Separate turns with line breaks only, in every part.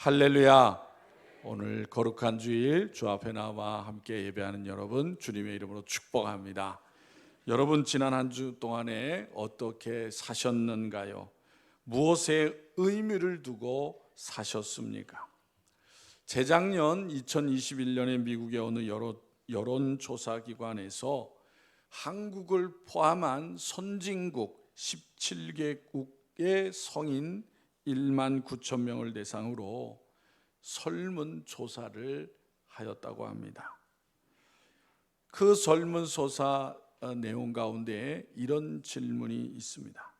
할렐루야. 오늘 거룩한 주일 주 앞에 나와 함께 예배하는 여러분 주님의 이름으로 축복합니다. 여러분 지난 한 주 동안에 어떻게 사셨는가요? 무엇에 의미를 두고 사셨습니까? 재작년 2021년에 미국의 어느 여론조사기관에서 한국을 포함한 선진국 17개국의 성인 1만 9천 명을 대상으로 설문조사를 하였다고 합니다. 그 설문조사 내용 가운데 이런 질문이 있습니다.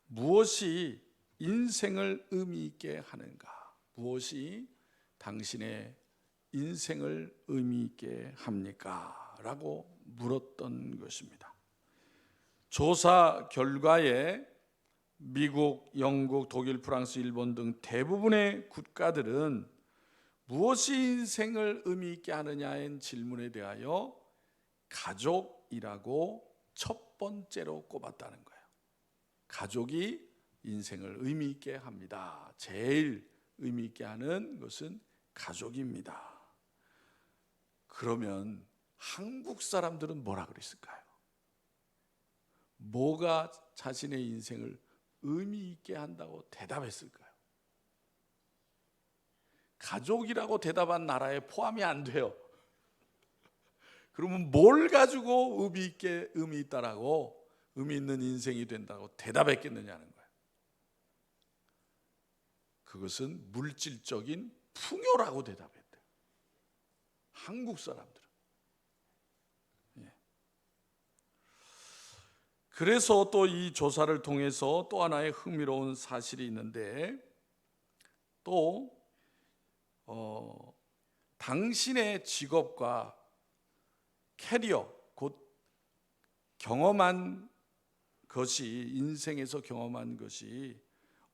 무엇이 인생을 의미 있게 하는가? 무엇이 당신의 인생을 의미 있게 합니까? 라고 물었던 것입니다. 조사 결과에 미국, 영국, 독일, 프랑스, 일본 등 대부분의 국가들은 무엇이 인생을 의미 있게 하느냐의 질문에 대하여 가족이라고 첫 번째로 꼽았다는 거예요. 가족이 인생을 의미 있게 합니다. 제일 의미 있게 하는 것은 가족입니다. 그러면 한국 사람들은 뭐라 그랬을까요? 뭐가 자신의 인생을 의미 있게 한다고 대답했을까요? 가족이라고 대답한 나라에 포함이 안 돼요. 그러면 뭘 가지고 의미 있다라고, 의미 있는 인생이 된다고 대답했겠느냐는 거예요. 그것은 물질적인 풍요라고 대답했대요. 한국 사람들은. 그래서 또 이 조사를 통해서 또 하나의 흥미로운 사실이 있는데, 또 당신의 직업과 캐리어, 곧 경험한 것이, 인생에서 경험한 것이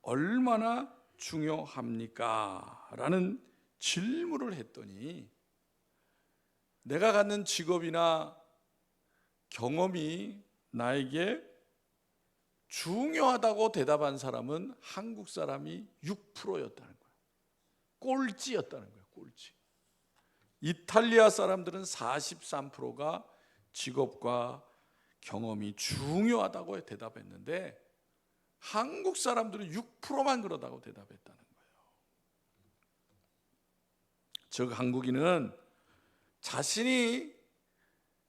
얼마나 중요합니까? 라는 질문을 했더니, 내가 갖는 직업이나 경험이 나에게 중요하다고 대답한 사람은 한국 사람이 6%였다는 거예요. 꼴찌였다는 거예요. 꼴찌. 이탈리아 사람들은 43%가 직업과 경험이 중요하다고 대답했는데, 한국 사람들은 6%만 그러다고 대답했다는 거예요. 즉 한국인은 자신이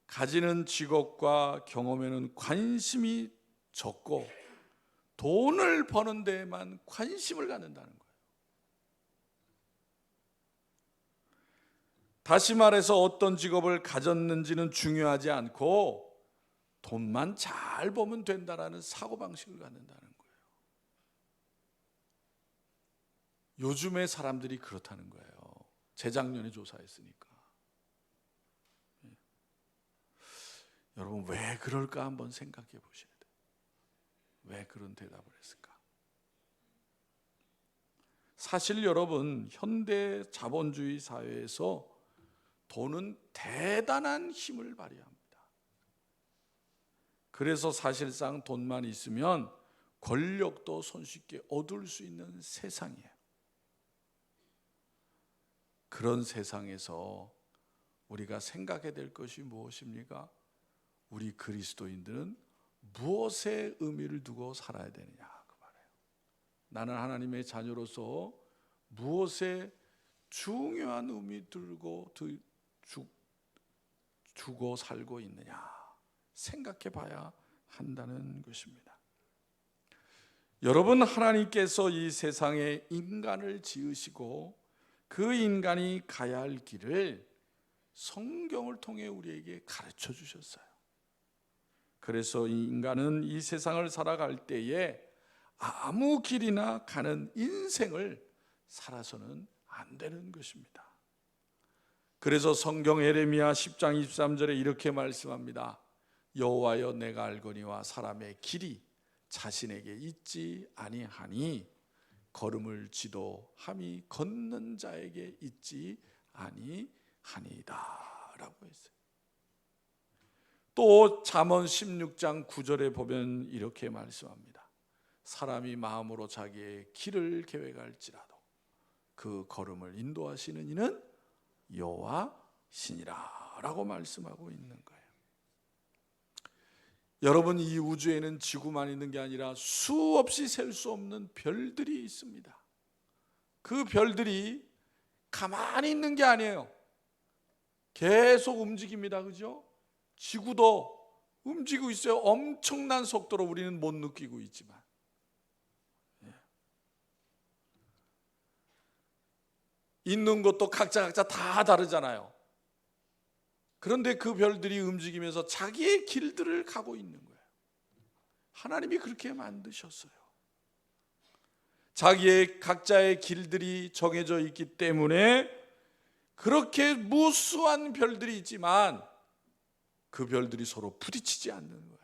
가지는 직업과 경험에는 관심이 적고 돈을 버는 데에만 관심을 갖는다는 거예요. 다시 말해서 어떤 직업을 가졌는지는 중요하지 않고 돈만 잘 벌면 된다라는 사고방식을 갖는다는 거예요. 요즘의 사람들이 그렇다는 거예요. 재작년에 조사했으니까. 여러분 왜 그럴까 한번 생각해 보셔야 돼요. 왜 그런 대답을 했을까? 사실 여러분, 현대 자본주의 사회에서 돈은 대단한 힘을 발휘합니다. 그래서 사실상 돈만 있으면 권력도 손쉽게 얻을 수 있는 세상이에요. 그런 세상에서 우리가 생각해야 될 것이 무엇입니까? 우리 그리스도인들은 무엇에 의미를 두고 살아야 되느냐 그 말이에요. 나는 하나님의 자녀로서 무엇에 중요한 의미 주고 살고 있느냐 생각해 봐야 한다는 것입니다. 여러분, 하나님께서 이 세상에 인간을 지으시고 그 인간이 가야 할 길을 성경을 통해 우리에게 가르쳐 주셨어요. 그래서 이 인간은 이 세상을 살아갈 때에 아무 길이나 가는 인생을 살아서는 안 되는 것입니다. 그래서 성경 에레미야 10장 23절에 이렇게 말씀합니다. 여호와여 내가 알거니와 사람의 길이 자신에게 있지 아니하니 걸음을 지도함이 걷는 자에게 있지 아니하니이다 라고 했어요. 또 잠언 16장 9절에 보면 이렇게 말씀합니다. 사람이 마음으로 자기의 길을 계획할지라도 그 걸음을 인도하시는 이는 여호와시니라 라고 말씀하고 있는 거예요. 여러분, 이 우주에는 지구만 있는 게 아니라 수없이 셀 수 없는 별들이 있습니다. 그 별들이 가만히 있는 게 아니에요. 계속 움직입니다. 그죠? 지구도 움직이고 있어요. 엄청난 속도로 우리는 못 느끼고 있지만. 있는 것도 각자 다 다르잖아요. 그런데 그 별들이 움직이면서 자기의 길들을 가고 있는 거예요. 하나님이 그렇게 만드셨어요. 자기의 각자의 길들이 정해져 있기 때문에 그렇게 무수한 별들이 있지만 그 별들이 서로 부딪히지 않는 거예요.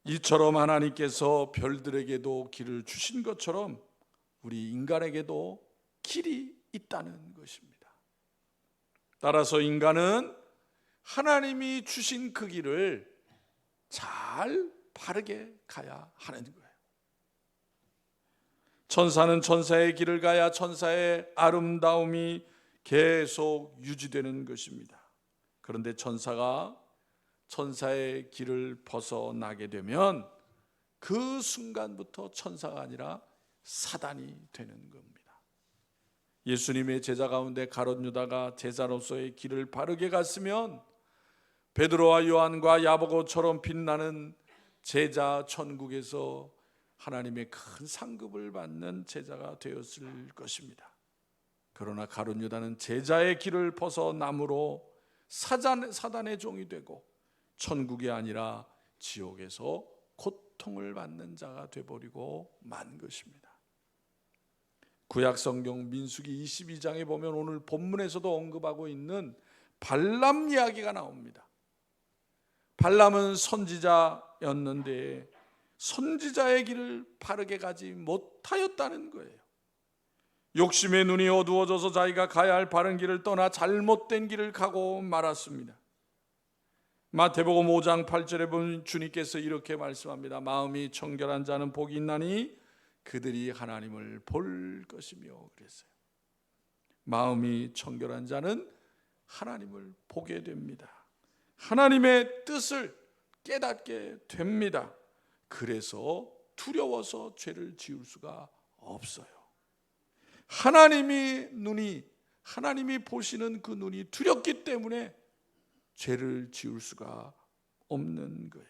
이처럼 하나님께서 별들에게도 길을 주신 것처럼 우리 인간에게도 길이 있다는 것입니다. 따라서 인간은 하나님이 주신 그 길을 잘 바르게 가야 하는 거예요. 천사는 천사의 길을 가야 천사의 아름다움이 계속 유지되는 것입니다. 그런데 천사가 천사의 길을 벗어나게 되면 그 순간부터 천사가 아니라 사단이 되는 겁니다. 예수님의 제자 가운데 가룟 유다가 제자로서의 길을 바르게 갔으면 베드로와 요한과 야고보처럼 빛나는 제자 천국에서 하나님의 큰 상급을 받는 제자가 되었을 것입니다. 그러나 가룟 유다는 제자의 길을 벗어남으로 사단의 종이 되고 천국이 아니라 지옥에서 고통을 받는 자가 되어버리고 만 것입니다. 구약 성경 민수기 22장에 보면 오늘 본문에서도 언급하고 있는 발람 이야기가 나옵니다. 발람은 선지자였는데 선지자의 길을 바르게 가지 못하였다는 거예요. 욕심의 눈이 어두워져서 자기가 가야 할 바른 길을 떠나 잘못된 길을 가고 말았습니다. 마태복음 5장 8절에 보면 주님께서 이렇게 말씀합니다. 마음이 청결한 자는 복이 있나니 그들이 하나님을 볼 것이며 그랬어요. 마음이 청결한 자는 하나님을 보게 됩니다. 하나님의 뜻을 깨닫게 됩니다. 그래서 두려워서 죄를 지을 수가 없어요. 하나님이 보시는 그 눈이 두렵기 때문에 죄를 지을 수가 없는 거예요.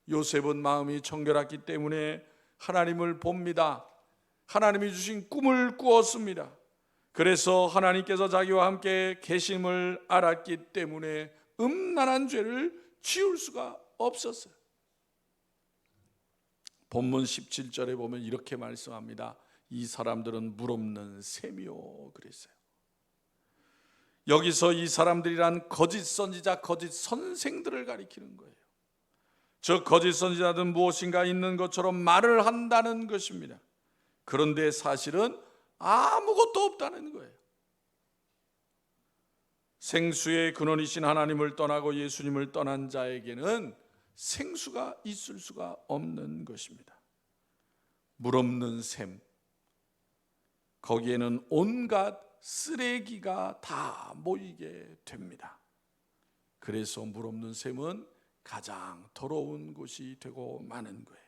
요셉은 마음이 청결했기 때문에 하나님을 봅니다. 하나님이 주신 꿈을 꾸었습니다. 그래서 하나님께서 자기와 함께 계심을 알았기 때문에 음란한 죄를 지을 수가 없었어요. 본문 17절에 보면 이렇게 말씀합니다. 이 사람들은 물없는 셈이요 그랬어요. 여기서 이 사람들이란 거짓 선지자, 거짓 선생들을 가리키는 거예요. 저 거짓 선지자들은 무엇인가 있는 것처럼 말을 한다는 것입니다. 그런데 사실은 아무것도 없다는 거예요. 생수의 근원이신 하나님을 떠나고 예수님을 떠난 자에게는 생수가 있을 수가 없는 것입니다. 물 없는 샘, 거기에는 온갖 쓰레기가 다 모이게 됩니다. 그래서 물 없는 샘은 가장 더러운 곳이 되고 마는 거예요.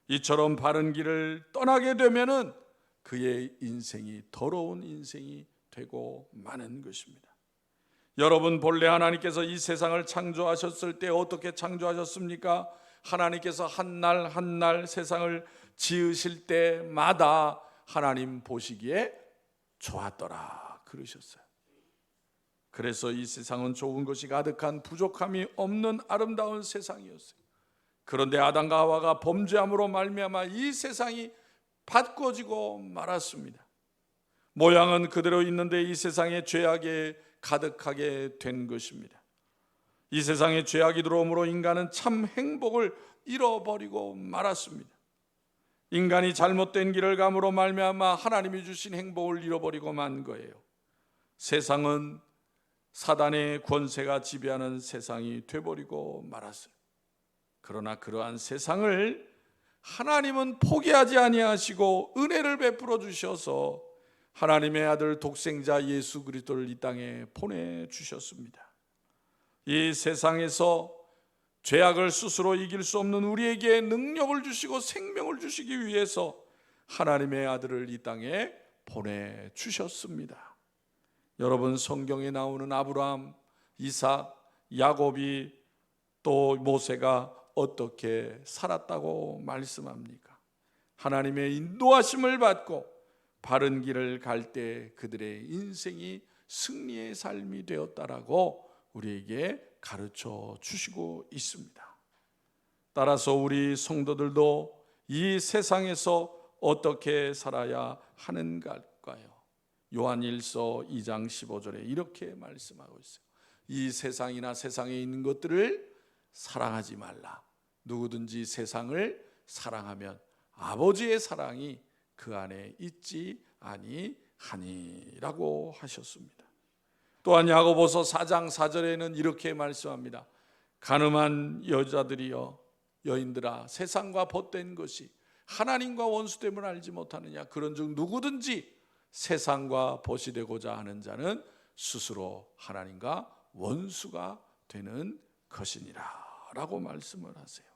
이처럼 바른 길을 떠나게 되면은 그의 인생이 더러운 인생이 되고 마는 것입니다. 여러분, 본래 하나님께서 이 세상을 창조하셨을 때 어떻게 창조하셨습니까? 하나님께서 한 날 한 날 세상을 지으실 때마다 하나님 보시기에 좋았더라 그러셨어요. 그래서 이 세상은 좋은 것이 가득한 부족함이 없는 아름다운 세상이었어요. 그런데 아담과 하와가 범죄함으로 말미암아 이 세상이 바꿔지고 말았습니다. 모양은 그대로 있는데 이 세상에 죄악이 가득하게 된 것입니다. 이 세상에 죄악이 들어옴으로 인간은 참 행복을 잃어버리고 말았습니다. 인간이 잘못된 길을 감으로 말미암아 하나님이 주신 행복을 잃어버리고 만 거예요. 세상은 사단의 권세가 지배하는 세상이 되어버리고 말았어요. 그러나 그러한 세상을 하나님은 포기하지 아니하시고 은혜를 베풀어 주셔서 하나님의 아들 독생자 예수 그리스도를 이 땅에 보내주셨습니다. 이 세상에서 죄악을 스스로 이길 수 없는 우리에게 능력을 주시고 생명을 주시기 위해서 하나님의 아들을 이 땅에 보내주셨습니다. 여러분, 성경에 나오는 아브라함, 이삭, 야곱이 또 모세가 어떻게 살았다고 말씀합니까? 하나님의 인도하심을 받고 바른 길을 갈 때 그들의 인생이 승리의 삶이 되었다라고 우리에게 가르쳐 주시고 있습니다. 따라서 우리 성도들도 이 세상에서 어떻게 살아야 하는가요? 요한일서 2장 15절에 이렇게 말씀하고 있어요. 이 세상이나 세상에 있는 것들을 사랑하지 말라. 누구든지 세상을 사랑하면 아버지의 사랑이 그 안에 있지 아니하니라고 하셨습니다. 또한 야고보서 4장 4절에는 이렇게 말씀합니다. 가늠한 여자들이여, 여인들아, 세상과 벗된 것이 하나님과 원수됨을 알지 못하느냐. 그런즉 누구든지 세상과 벗이 되고자 하는 자는 스스로 하나님과 원수가 되는 것이니라 라고 말씀을 하세요.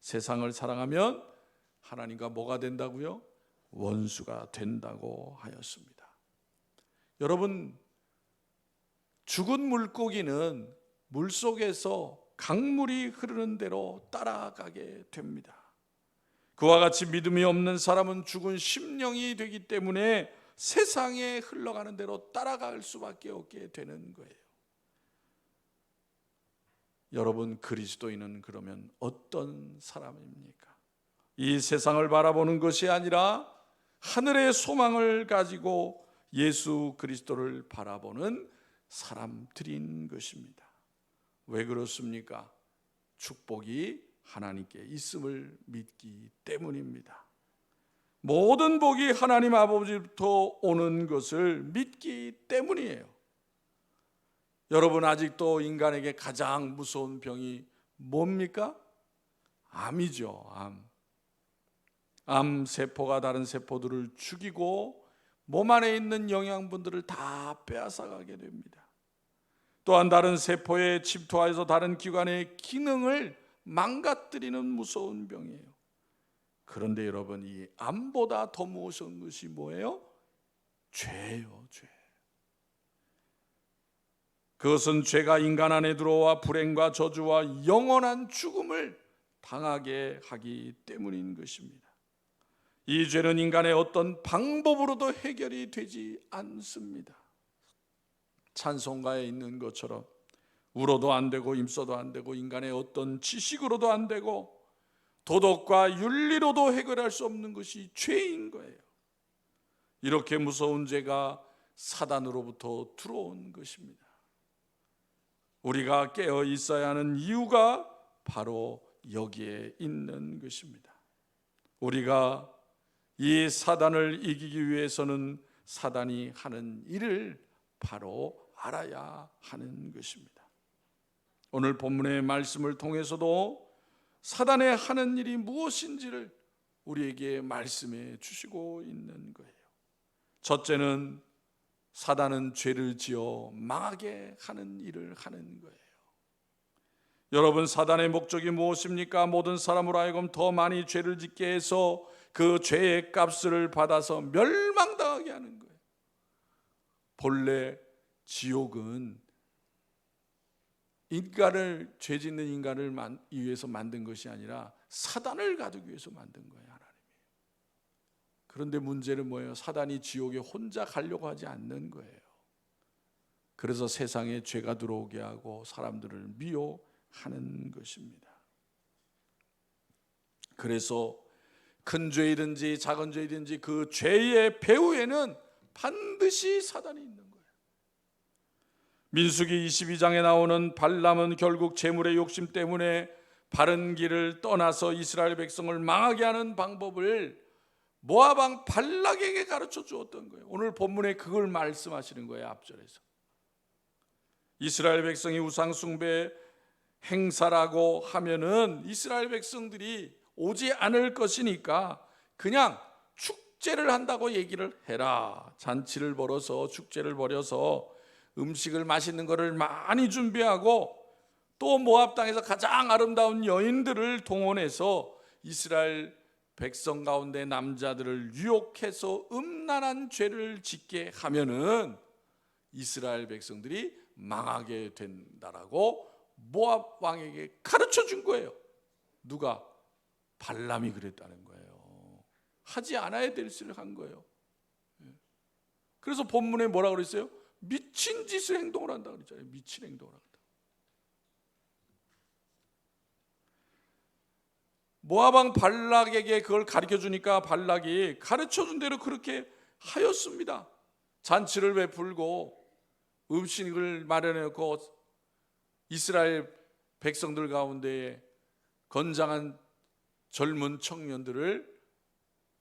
세상을 사랑하면 하나님과 뭐가 된다고요? 원수가 된다고 하였습니다. 여러분, 죽은 물고기는 물속에서 강물이 흐르는 대로 따라가게 됩니다. 그와 같이 믿음이 없는 사람은 죽은 심령이 되기 때문에 세상에 흘러가는 대로 따라갈 수밖에 없게 되는 거예요. 여러분, 그리스도인은 그러면 어떤 사람입니까? 이 세상을 바라보는 것이 아니라 하늘의 소망을 가지고 예수 그리스도를 바라보는 사람들인 것입니다. 왜 그렇습니까? 축복이 하나님께 있음을 믿기 때문입니다. 모든 복이 하나님 아버지부터 오는 것을 믿기 때문이에요. 여러분, 아직도 인간에게 가장 무서운 병이 뭡니까? 암이죠. 암 세포가 다른 세포들을 죽이고 몸 안에 있는 영양분들을 다 빼앗아가게 됩니다. 또한 다른 세포에 침투하여서 다른 기관의 기능을 망가뜨리는 무서운 병이에요. 그런데 여러분, 이 암보다 더 무서운 것이 뭐예요? 죄예요, 죄. 그것은 죄가 인간 안에 들어와 불행과 저주와 영원한 죽음을 당하게 하기 때문인 것입니다. 이 죄는 인간의 어떤 방법으로도 해결이 되지 않습니다. 찬송가에 있는 것처럼 울어도 안 되고 임써도 안 되고 인간의 어떤 지식으로도 안 되고 도덕과 윤리로도 해결할 수 없는 것이 죄인 거예요. 이렇게 무서운 죄가 사단으로부터 들어온 것입니다. 우리가 깨어 있어야 하는 이유가 바로 여기에 있는 것입니다. 우리가 이 사단을 이기기 위해서는 사단이 하는 일을 바로 알아야 하는 것입니다. 오늘 본문의 말씀을 통해서도 사단의 하는 일이 무엇인지를 우리에게 말씀해 주시고 있는 거예요. 첫째는 사단은 죄를 지어 망하게 하는 일을 하는 거예요. 여러분, 사단의 목적이 무엇입니까? 모든 사람으로 하여금 더 많이 죄를 짓게 해서 그 죄의 값을 받아서 멸망당하게 하는 거예요. 본래 지옥은 인간을, 죄 짓는 인간을 위해서 만든 것이 아니라 사단을 가두기 위해서 만든 거예요, 하나님이. 그런데 문제는 뭐예요? 사단이 지옥에 혼자 가려고 하지 않는 거예요. 그래서 세상에 죄가 들어오게 하고 사람들을 미워하는 것입니다. 그래서 큰 죄이든지 작은 죄이든지 그 죄의 배후에는 반드시 사단이 있는 거예요. 민수기 22장에 나오는 발람은 결국 재물의 욕심 때문에 바른 길을 떠나서 이스라엘 백성을 망하게 하는 방법을 모압 왕 발락에게 가르쳐 주었던 거예요. 오늘 본문에 그걸 말씀하시는 거예요. 앞절에서 이스라엘 백성이 우상 숭배에 행사라고 하면은 이스라엘 백성들이 오지 않을 것이니까 그냥 축제를 한다고 얘기를 해라. 잔치를 벌어서 축제를 벌여서 음식을 맛있는 거를 많이 준비하고 또 모압 땅에서 가장 아름다운 여인들을 동원해서 이스라엘 백성 가운데 남자들을 유혹해서 음란한 죄를 짓게 하면은 이스라엘 백성들이 망하게 된다라고 모압 왕에게 가르쳐 준 거예요. 누가? 발람이 그랬다는 거예요. 하지 않아야 될 일을 한 거예요. 그래서 본문에 뭐라고 그랬어요? 미친 짓을 행동을 한다 그랬잖아요. 미친 행동을 한다. 모압 왕 발락에게 그걸 가르쳐 주니까 발락이 가르쳐 준 대로 그렇게 하였습니다. 잔치를 베풀고 음식을 마련해 놓고 이스라엘 백성들 가운데 건장한 젊은 청년들을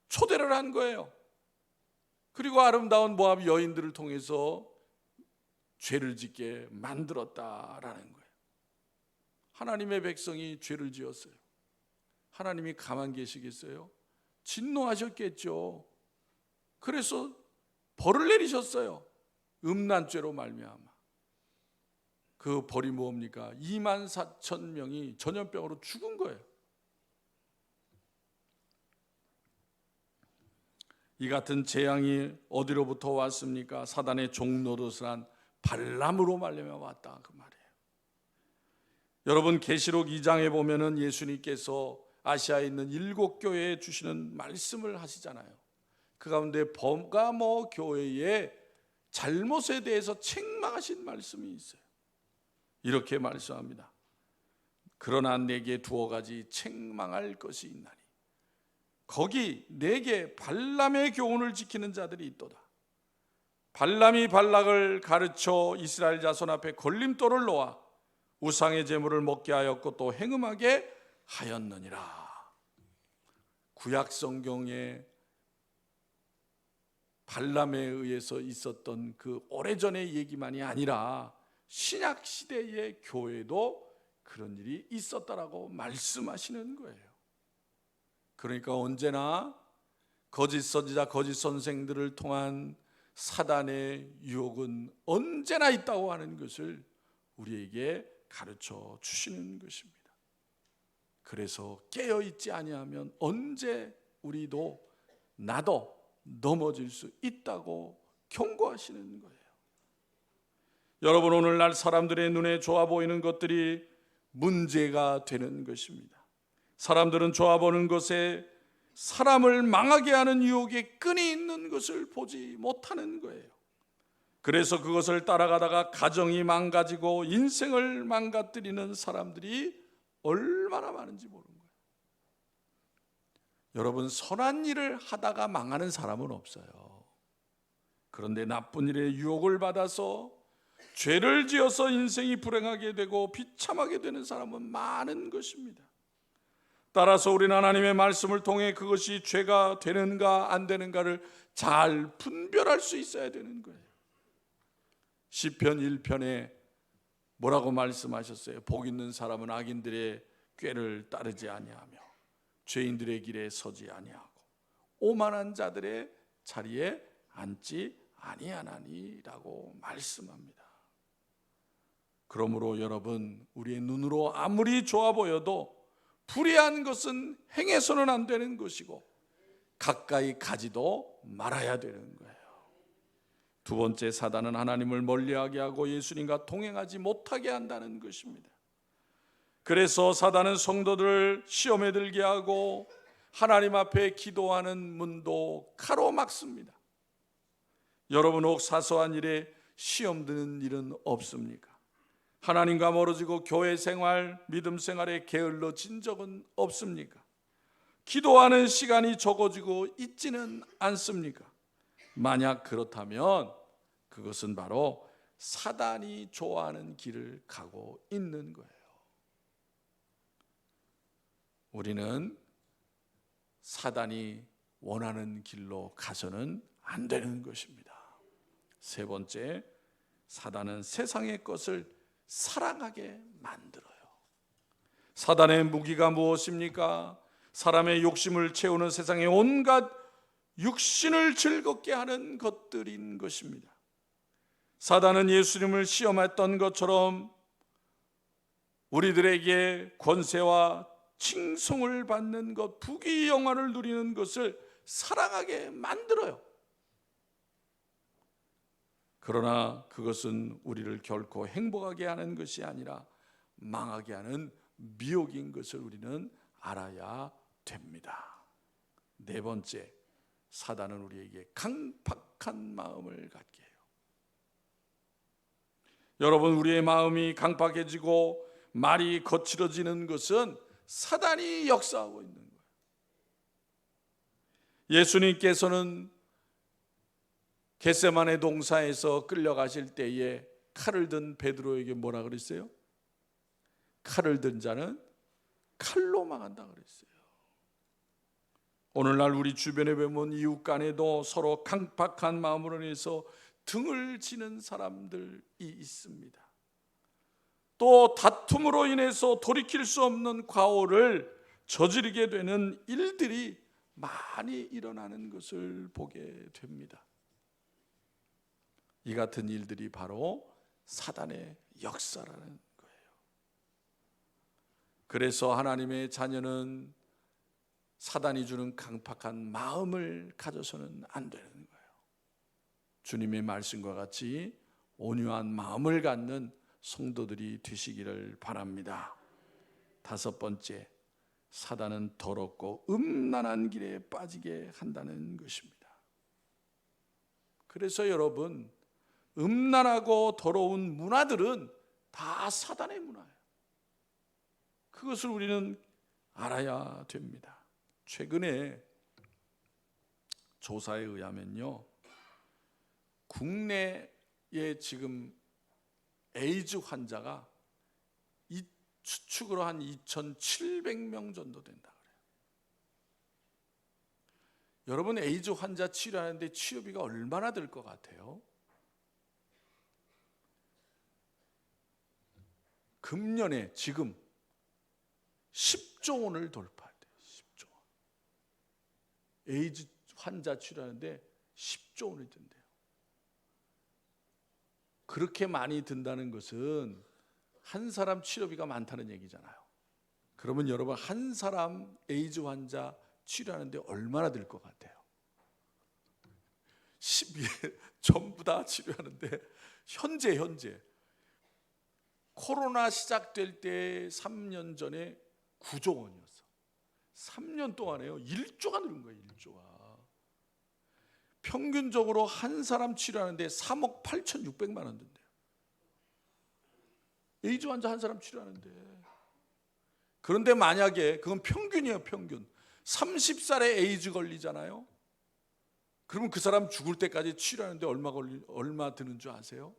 초대를 한 거예요. 그리고 아름다운 모압 여인들을 통해서 죄를 짓게 만들었다라는 거예요. 하나님의 백성이 죄를 지었어요. 하나님이 가만 계시겠어요? 진노하셨겠죠. 그래서 벌을 내리셨어요. 음란죄로 말미암아. 그 벌이 뭡니까? 24,000명이 전염병으로 죽은 거예요. 이 같은 재앙이 어디로부터 왔습니까? 사단의 종노릇을 한 발람으로 말미암아 왔다 그 말이에요. 여러분 계시록 2장에 보면은 예수님께서 아시아에 있는 7교회에 주시는 말씀을 하시잖아요. 그 가운데 버가모 교회의 잘못에 대해서 책망하신 말씀이 있어요. 이렇게 말씀합니다. 그러나 내게 두어 가지 책망할 것이 있나니 거기 내게 발람의 교훈을 지키는 자들이 있도다. 발람이 발락을 가르쳐 이스라엘 자손 앞에 걸림돌을 놓아 우상의 제물을 먹게 하였고 또 행음하게 하였느니라. 구약 성경에 발람에 의해서 있었던 그 오래전의 얘기만이 아니라 신약 시대의 교회도 그런 일이 있었다라고 말씀하시는 거예요. 그러니까 언제나 거짓 선지자, 거짓 선생들을 통한 사단의 유혹은 언제나 있다고 하는 것을 우리에게 가르쳐 주시는 것입니다. 그래서 깨어있지 아니하면 언제 우리도 나도 넘어질 수 있다고 경고하시는 거예요. 여러분, 오늘날 사람들의 눈에 좋아 보이는 것들이 문제가 되는 것입니다. 사람들은 좋아 보는 것에 사람을 망하게 하는 유혹의 끈이 있는 것을 보지 못하는 거예요. 그래서 그것을 따라가다가 가정이 망가지고 인생을 망가뜨리는 사람들이 얼마나 많은지 모르는 거예요. 여러분, 선한 일을 하다가 망하는 사람은 없어요. 그런데 나쁜 일에 유혹을 받아서 죄를 지어서 인생이 불행하게 되고 비참하게 되는 사람은 많은 것입니다. 따라서 우리는 하나님의 말씀을 통해 그것이 죄가 되는가 안 되는가를 잘 분별할 수 있어야 되는 거예요. 시편 1편에 뭐라고 말씀하셨어요? 복 있는 사람은 악인들의 꾀를 따르지 아니하며 죄인들의 길에 서지 아니하고 오만한 자들의 자리에 앉지 아니하나니라고 말씀합니다. 그러므로 여러분, 우리의 눈으로 아무리 좋아 보여도 불의한 것은 행해서는 안 되는 것이고 가까이 가지도 말아야 되는 거예요. 두 번째, 사단은 하나님을 멀리하게 하고 예수님과 동행하지 못하게 한다는 것입니다. 그래서 사단은 성도들을 시험에 들게 하고 하나님 앞에 기도하는 문도 가로막습니다. 여러분, 혹 사소한 일에 시험 드는 일은 없습니까? 하나님과 멀어지고 교회 생활, 믿음 생활에 게을러진 적은 없습니까? 기도하는 시간이 적어지고 있지는 않습니까? 만약 그렇다면 그것은 바로 사단이 좋아하는 길을 가고 있는 거예요. 우리는 사단이 원하는 길로 가서는 안 되는 것입니다. 세 번째, 사단은 세상의 것을 사랑하게 만들어요. 사단의 무기가 무엇입니까? 사람의 욕심을 채우는 세상의 온갖 육신을 즐겁게 하는 것들인 것입니다. 사단은 예수님을 시험했던 것처럼 우리들에게 권세와 칭송을 받는 것, 부귀 영화를 누리는 것을 사랑하게 만들어요. 그러나 그것은 우리를 결코 행복하게 하는 것이 아니라 망하게 하는 미혹인 것을 우리는 알아야 됩니다. 네 번째, 사단은 우리에게 강팍한 마음을 갖게 해요. 여러분, 우리의 마음이 강팍해지고 말이 거칠어지는 것은 사단이 역사하고 있는 거예요. 예수님께서는 겟세마네 동산에서 끌려가실 때에 칼을 든 베드로에게 뭐라 그랬어요? 칼을 든 자는 칼로 망한다 그랬어요. 오늘날 우리 주변에 보면 이웃 간에도 서로 강팍한 마음으로 인해서 등을 지는 사람들이 있습니다. 또 다툼으로 인해서 돌이킬 수 없는 과오를 저지르게 되는 일들이 많이 일어나는 것을 보게 됩니다. 이 같은 일들이 바로 사단의 역사라는 거예요. 그래서 하나님의 자녀는 사단이 주는 강팍한 마음을 가져서는 안 되는 거예요. 주님의 말씀과 같이 온유한 마음을 갖는 성도들이 되시기를 바랍니다. 다섯 번째, 사단은 더럽고 음란한 길에 빠지게 한다는 것입니다. 그래서 여러분, 음란하고 더러운 문화들은 다 사단의 문화예요. 그것을 우리는 알아야 됩니다. 최근에 조사에 의하면요, 국내에 지금 에이즈 환자가 이 추측으로 한 2,700명 정도 된다 그래요. 여러분, 에이즈 환자 치료하는데 치료비가 얼마나 들 것 같아요? 금년에 지금 10조 원을 돌파했대요. 10조 원. 에이즈 환자 치료하는데 10조 원이 든대요. 그렇게 많이 든다는 것은 한 사람 치료비가 많다는 얘기잖아요. 그러면 여러분, 한 사람 에이즈 환자 치료하는데 얼마나 들 것 같아요? 12회 전부 다 치료하는데 현재 코로나 시작될 때 3년 전에 9조 원이었어. 3년 동안에요 1조가 늘은 거예요. 1조가. 평균적으로 한 사람 치료하는데 3억 8,600만 원 든대요. 에이즈 환자 한 사람 치료하는데. 그런데 만약에 그건 평균이에요. 평균 30살에 에이즈 걸리잖아요. 그러면 그 사람 죽을 때까지 치료하는데 얼마 드는 줄 아세요?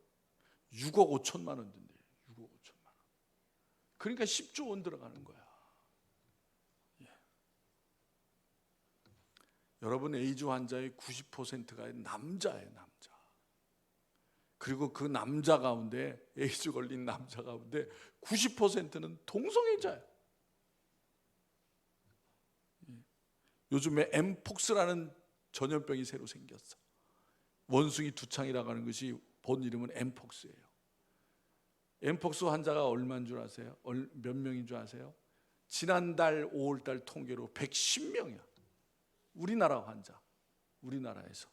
6억 5천만 원 든대요. 6억 5천만 원. 그러니까 10조 원 들어가는 거야. 여러분, 에이즈 환자의 90%가 남자예요. 남자. 그리고 그 남자 가운데, 에이즈 걸린 남자 가운데 90%는 동성애자예요. 요즘에 엠폭스라는 전염병이 새로 생겼어. 원숭이 두창이라고 하는 것이 본 이름은 엠폭스예요. 엠폭스 환자가 얼마인 줄 아세요? 몇 명인 줄 아세요? 지난달 5월달 통계로 110명이야. 우리나라 환자, 우리나라에서.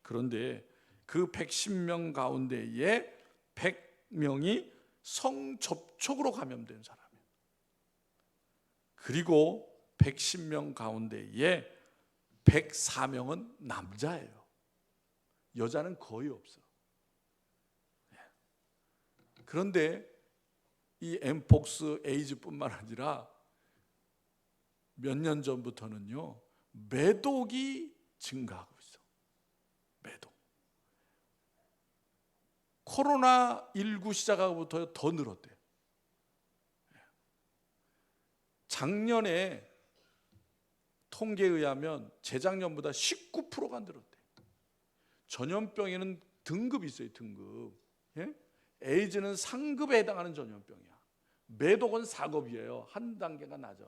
그런데 그 110명 가운데에 100명이 성접촉으로 감염된 사람이에요. 그리고 110명 가운데에 104명은 남자예요. 여자는 거의 없어. 그런데 이 엠폭스 에이즈뿐만 아니라 몇 년 전부터는요, 매독이 증가하고 있어. 매독. 코로나19 시작하고부터 더 늘었대요. 작년에 통계에 의하면 재작년보다 19%가 늘었대. 전염병에는 등급이 있어요. 등급. 에이즈는 상급에 해당하는 전염병이야. 매독은 4급이에요. 한 단계가 낮아.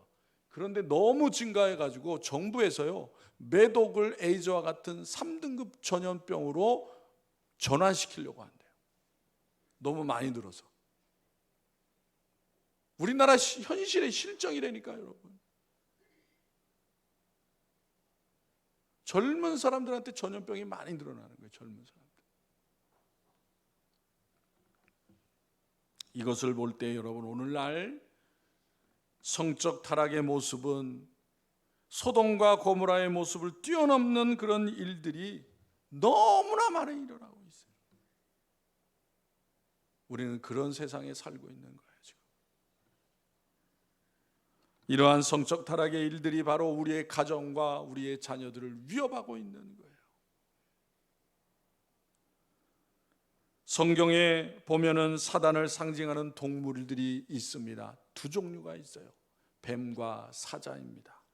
그런데 너무 증가해가지고 정부에서요, 매독을 에이즈와 같은 3등급 전염병으로 전환시키려고 한대요. 너무 많이 들어서. 우리나라 현실의 실정이라니까요, 여러분. 젊은 사람들한테 전염병이 많이 늘어나는 거예요. 젊은 사람들. 이것을 볼 때 여러분, 오늘날 성적 타락의 모습은 소돔과 고모라의 모습을 뛰어넘는 그런 일들이 너무나 많이 일어나고 있어요. 우리는 그런 세상에 살고 있는 거예요, 지금. 이러한 성적 타락의 일들이 바로 우리의 가정과 우리의 자녀들을 위협하고 있는 거예요. 성경에 보면은 사단을 상징하는 동물들이 있습니다. 두 종류가 있어요. 뱀과 사자입니다.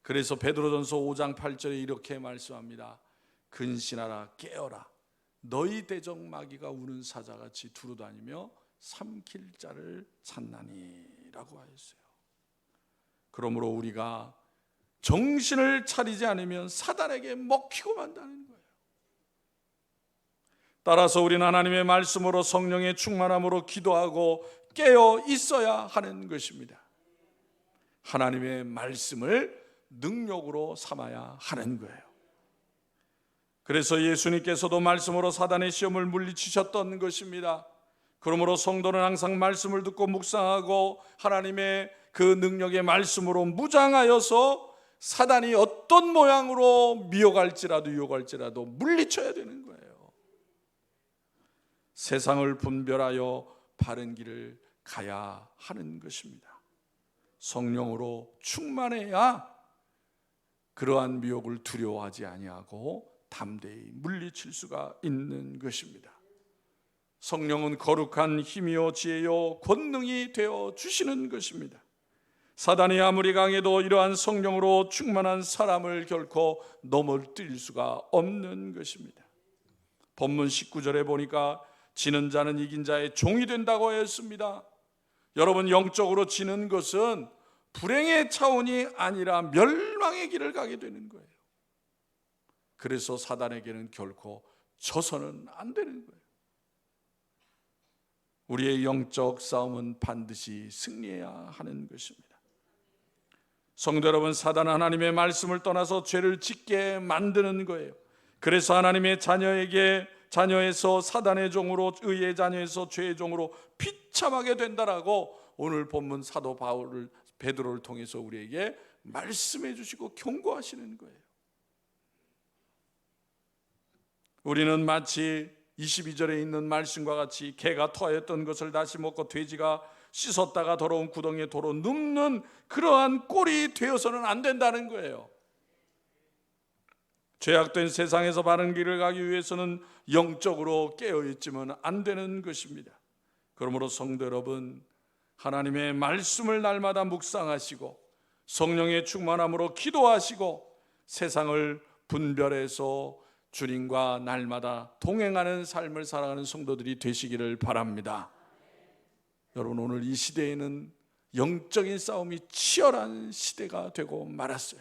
그래서 베드로전서 5장 8절에 이렇게 말씀합니다. 근신하라, 깨어라. 너희 대적 마귀가 우는 사자같이 두루다니며 삼킬 자를 찾나니 라고 하였어요. 그러므로 우리가 정신을 차리지 않으면 사단에게 먹히고 만다는 거예요. 따라서 우리는 하나님의 말씀으로 성령의 충만함으로 기도하고 깨어 있어야 하는 것입니다. 하나님의 말씀을 능력으로 삼아야 하는 거예요. 그래서 예수님께서도 말씀으로 사단의 시험을 물리치셨던 것입니다. 그러므로 성도는 항상 말씀을 듣고 묵상하고 하나님의 그 능력의 말씀으로 무장하여서 사단이 어떤 모양으로 미혹할지라도 유혹할지라도 물리쳐야 되는 거예요. 세상을 분별하여 바른 길을 가야 하는 것입니다. 성령으로 충만해야 그러한 미혹을 두려워하지 아니하고 담대히 물리칠 수가 있는 것입니다. 성령은 거룩한 힘이요 지혜요 권능이 되어 주시는 것입니다. 사단이 아무리 강해도 이러한 성령으로 충만한 사람을 결코 넘어뜨릴 수가 없는 것입니다. 본문 19절에 보니까 지는 자는 이긴 자의 종이 된다고 했습니다. 여러분, 영적으로 지는 것은 불행의 차원이 아니라 멸망의 길을 가게 되는 거예요. 그래서 사단에게는 결코 져서는 안 되는 거예요. 우리의 영적 싸움은 반드시 승리해야 하는 것입니다. 성도 여러분, 사단은 하나님의 말씀을 떠나서 죄를 짓게 만드는 거예요. 그래서 하나님의 자녀에서 사단의 종으로, 의의 자녀에서 죄의 종으로 비참하게 된다라고 오늘 본문 사도 베드로를 통해서 우리에게 말씀해 주시고 경고하시는 거예요. 우리는 마치 22절에 있는 말씀과 같이 개가 토하였던 것을 다시 먹고 돼지가 씻었다가 더러운 구덩이에 도로 눕는 그러한 꼴이 되어서는 안 된다는 거예요. 죄악된 세상에서 바른 길을 가기 위해서는 영적으로 깨어있지만 안 되는 것입니다. 그러므로 성도 여러분, 하나님의 말씀을 날마다 묵상하시고 성령의 충만함으로 기도하시고 세상을 분별해서 주님과 날마다 동행하는 삶을 살아가는 성도들이 되시기를 바랍니다. 여러분, 오늘 이 시대에는 영적인 싸움이 치열한 시대가 되고 말았어요.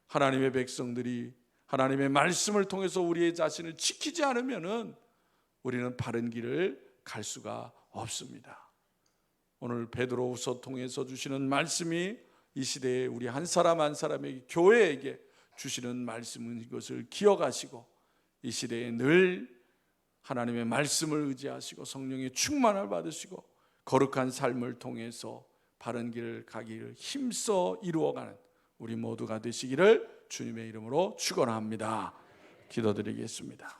하나님의 백성들이 하나님의 말씀을 통해서 우리의 자신을 지키지 않으면 우리는 바른 길을 갈 수가 없습니다. 오늘 베드로후서 통해서 주시는 말씀이 이 시대에 우리 한 사람 한 사람에게, 교회에게 주시는 말씀은 이것을 기억하시고 이 시대에 늘 하나님의 말씀을 의지하시고 성령의 충만을 받으시고 거룩한 삶을 통해서 바른 길을 가기를 힘써 이루어가는 우리 모두가 되시기를 주님의 이름으로 축원합니다. 기도드리겠습니다.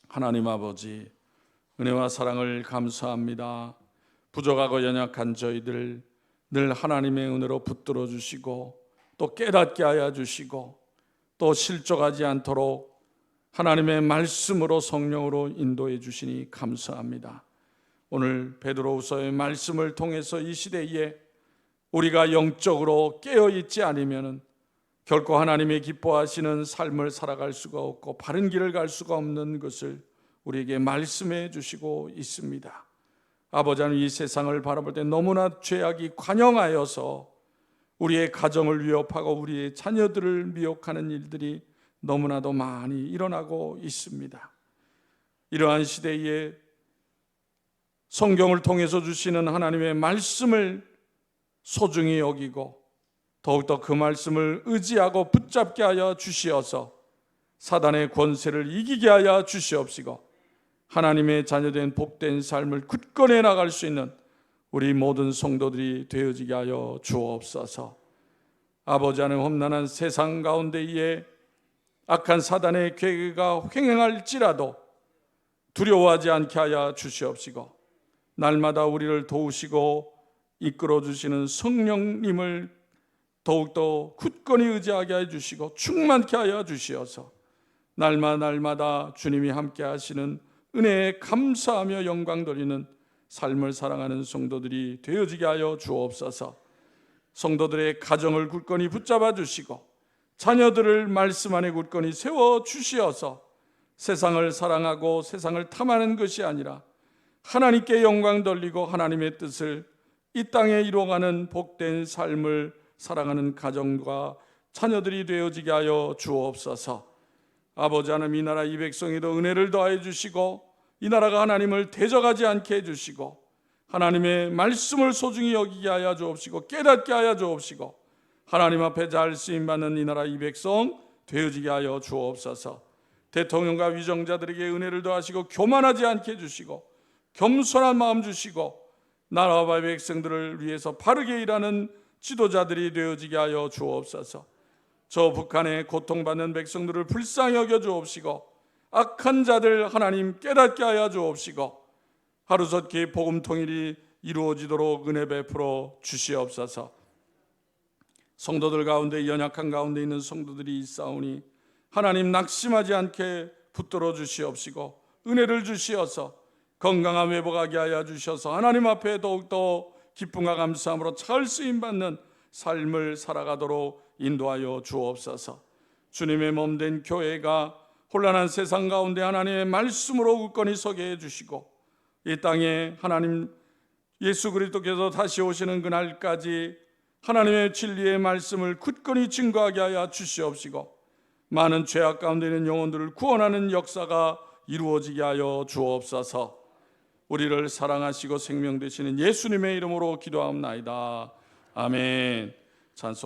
하나님 아버지, 은혜와 사랑을 감사합니다. 부족하고 연약한 저희들 늘 하나님의 은혜로 붙들어 주시고 또 깨닫게 하여 주시고 또 실족하지 않도록 하나님의 말씀으로 성령으로 인도해 주시니 감사합니다. 오늘 베드로후서의 말씀을 통해서 이 시대에 우리가 영적으로 깨어있지 않으면 결코 하나님의 기뻐하시는 삶을 살아갈 수가 없고 바른 길을 갈 수가 없는 것을 우리에게 말씀해 주시고 있습니다. 아버지 하나님, 이 세상을 바라볼 때 너무나 죄악이 관영하여서 우리의 가정을 위협하고 우리의 자녀들을 미혹하는 일들이 너무나도 많이 일어나고 있습니다. 이러한 시대에 성경을 통해서 주시는 하나님의 말씀을 소중히 여기고 더욱더 그 말씀을 의지하고 붙잡게 하여 주시어서 사단의 권세를 이기게 하여 주시옵시고 하나님의 자녀된 복된 삶을 굳건해 나갈 수 있는 우리 모든 성도들이 되어지게 하여 주옵소서. 아버지 하나님, 험난한 세상 가운데에 악한 사단의 계획가 횡행할지라도 두려워하지 않게 하여 주시옵시고 날마다 우리를 도우시고 이끌어 주시는 성령님을 더욱더 굳건히 의지하게 해주시고 충만케 하여 주시어서 날마다 주님이 함께 하시는 은혜에 감사하며 영광 돌리는 삶을 사랑하는 성도들이 되어지게 하여 주옵소서. 성도들의 가정을 굳건히 붙잡아 주시고 자녀들을 말씀 안에 굳건히 세워 주시어서 세상을 사랑하고 세상을 탐하는 것이 아니라 하나님께 영광 돌리고 하나님의 뜻을 이 땅에 이루어가는 복된 삶을 사랑하는 가정과 자녀들이 되어지게 하여 주옵소서. 아버지 하나님, 이 나라 이 백성에도 은혜를 더하여 주시고 이 나라가 하나님을 대적하지 않게 해주시고 하나님의 말씀을 소중히 여기게 하여 주옵시고 깨닫게 하여 주옵시고 하나님 앞에 잘 쓰임받는 이 나라 이 백성 되어지게 하여 주옵소서. 대통령과 위정자들에게 은혜를 더하시고 교만하지 않게 해주시고 겸손한 마음 주시고 나라와 백성들을 위해서 바르게 일하는 지도자들이 되어지게 하여 주옵소서. 저 북한의 고통받는 백성들을 불쌍히 여겨 주옵시고 악한 자들 하나님 깨닫게 하여 주옵시고 하루속히 복음 통일이 이루어지도록 은혜 베풀어 주시옵소서. 성도들 가운데 연약한 가운데 있는 성도들이 있사오니 하나님 낙심하지 않게 붙들어 주시옵시고 은혜를 주시어서 건강한 회복하게 하여 주셔서 하나님 앞에 더욱더 기쁨과 감사함으로 잘 쓰임받는 삶을 살아가도록 인도하여 주옵소서. 주님의 몸된 교회가 혼란한 세상 가운데 하나님의 말씀으로 굳건히 서게 해주시고 이 땅에 하나님 예수 그리스도께서 다시 오시는 그날까지 하나님의 진리의 말씀을 굳건히 증거하게 하여 주시옵시고 많은 죄악 가운데 있는 영혼들을 구원하는 역사가 이루어지게 하여 주옵소서. 우리를 사랑하시고 생명 되시는 예수님의 이름으로 기도하옵나이다. 아멘. 찬송.